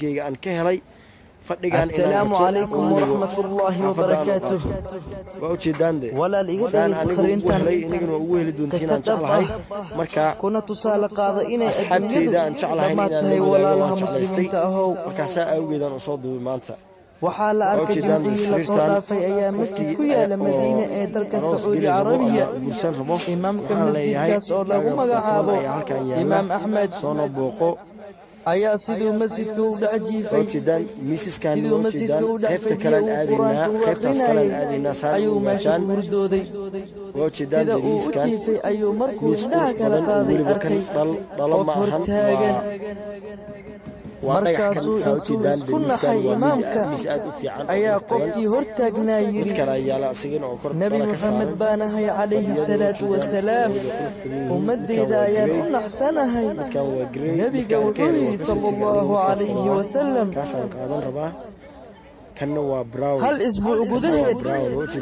miiskayga aan ka helay fadhigan السلام عليكم ورحمة الله وبركاته وأوجدان ده ولا الإجابة سان أنا خرينتان وهلي إني وهلي دونتين أن شعلهاي مركا كنا تصال قاضي إني أصحابتي إذا أن شعلهاي لما إن تهي أنا ولا ولا لها شعلستي مسلمين تأهو مركا ساء أوجد أن أصاد بمانتا وحال أرك جمعي لصورة في أيامتي كويا لمدينة إيدرك السعودية العربية إمام كمسجد كاس أولاغو مقعابو إمام أحمد صونا بوقو ayaa sidoo masjidka u dhajiifay وجدان ميسيس كان وجدان كيف تكلم آدينا كيف تكلم آدينا صار وجدان وجدان ميسيس كان ayuu markuu indhaha kala qaaday arkay ضل معهم markaasuu وجدان isku naxay imaamka ayaa qofkii hortaagnaa yidhi nebi moxamed baanahay calayhi salaatu wasalaam ummadeyda ayaan u naxsanahay nebiga wuxuu yidhi sala allahu calayhi wasalam hal isbuuc gudaheed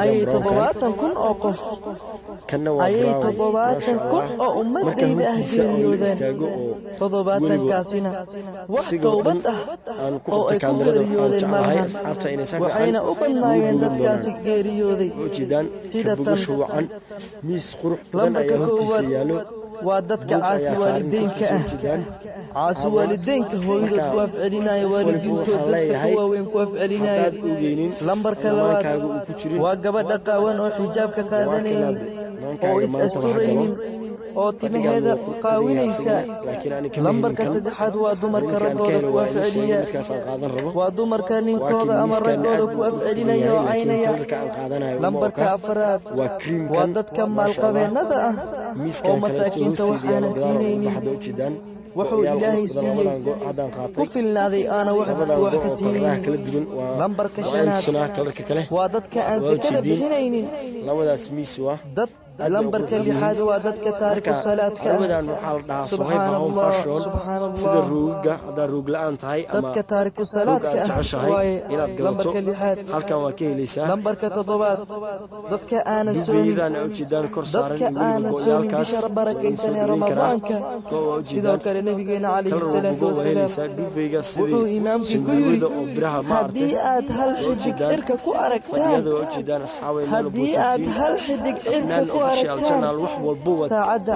ayay 7,000 kun oo qof ayay 7,000 kun oo ummadeyda ah geeriyoodeen 7,000kaasina wax toobad ah oo ay ku geeriyoodeen malahan waxayna u badnaayeen dadkaasi geeriyooday sida tan lambarka koowaad waa dadka caasi waalideynka ah caasi waalideynka hooyadood ku afcelinaya waalidiintood dadka ku waaweyn ku afcelinaya lambarka labaad waa gabadha qaawan oo xijaabka qaadanaynin oo is asturaynin oo timaheeda qaawinaysa lambarka saddexaad waa dumarka raggooda ku afceliya waa dumarka ninkooda ama raggooda ku afcelinaya oo caynaya lambarka afaraad waa dadka maalqabeennada ah oo masaakiinta waxaana siinaynin wuxuu ilaahay siiyey ku filnaaday aana wax ka siinaynin lambarka shanaad waa dadka aan sekada bixinaynin lambarka lixaad waa dadka taariku salaadka subxaan allah dadka taariku salaadka waaye lambarka lixaad lambarka toddobaad dadka aanan soomin bisha barakaysan ee ramadaanka sidoo kale nabigeena calayhi salaatu wasalaam wuxuu imaamkii ku yidhi haddii aad hal xidig cirka ku aragtaan haddii aad hal xidig cirka ku saacadda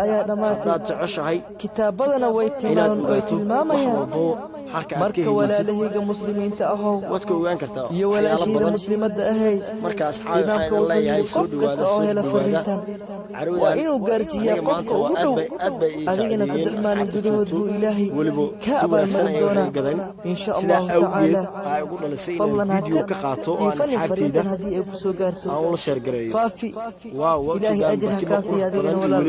ayaa dhammaatay kitaabadana way tilmaamayaan marka walaalahayga muslimiinta ahow iyo walaashayda muslimadda ahayd imaamka wuxuu yidhi qof kasta oo hela fariintan waa inuu gaarsiiyaa qofka ugu dhow adigana 3 maalin gudahood buu ilaahay ka abaalmarin doonaa insha allahu tacaala fadlan haddii fariintan haddii ay ku soo gaarto faafi ilaahay ajirha kaa siiya adigana walaal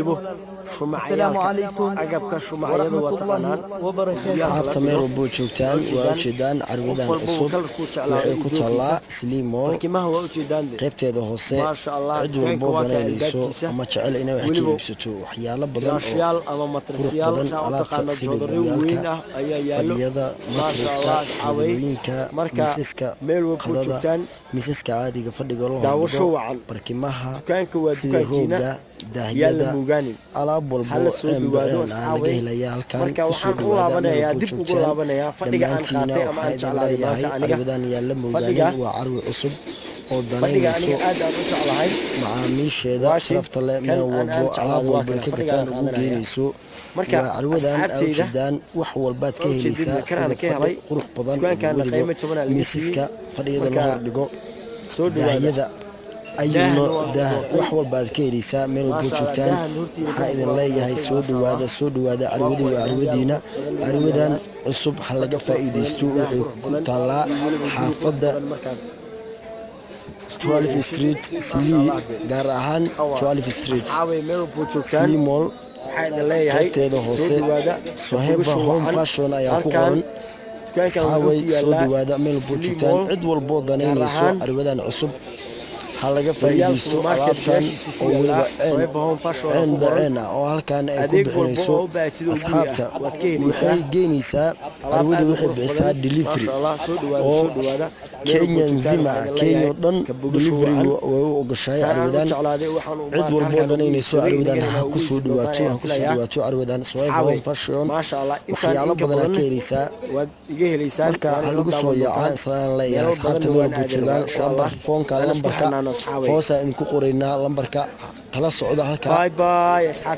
السلام عليكم ورحمة الله وبركاته joogtaan waa ujeedaan carwadan cusub waxay ku taallaa Sliimol qaybteeda hoose cid walbo danaynayso ama jecel inay wax ka iibsato waxyaalo badan oo qurux badan alaabta sida buugyaalka fadhiyada matriska xawooyinka miisaska qadada miisaska caadiga fadhiga loo dhigo barkimaha sida rooga daahyada alaab walbo aan laga helayaa halkan kusoo dhawaada dib ugu laabanaya fadhiga aan qaatay ama aan jeclahay carwadan yaalla moogaani waa carwo cusub oo danaynayso macaamiisheeda sharafta leh meel walbo alaab walbo ay ka gataan ugu geynayso waa carwadan awjeedaan wax walbaad ka helaysaa sida fadhi qurux badan weliba miisaska fadhiyada la hordhigo daahyada ayuuna wax walbaad ka helaysaa meel walbo joogtaan waxaa idin leeyahay soo dhawaada carwadii waa carwadiina carwadan cusub ha laga faa'iidaysto wuxuu ku taallaa xaafadda 12 Street Slee gaar ahaan 12 Street Sliimol qaybteeda hoose Soheba Home Fashion ayaa ku qoran asxaabay soo dhawaada meel walbo joogtaan cid walbo danaynayso carwadan cusub halaga faa'iideysto alaabtan oo waliba ceen oo halkan ay ku bixinayso asxaabta waxay geynaysaa carwada waxay bixisaa delivery oo Kenya nzima Kenya dhan delivery way u ogashay carwadan cid walbo danaynayso carwadan ha ku soo dhawaato carwadan Swipe Fashion waxyaalo badan ka helaysaa marka lagu soo yaacay islaan leeyahay asxaabta meel joogaan lambar foonka lambarka hoosa in ku qoraynaa lambarka kala socda halka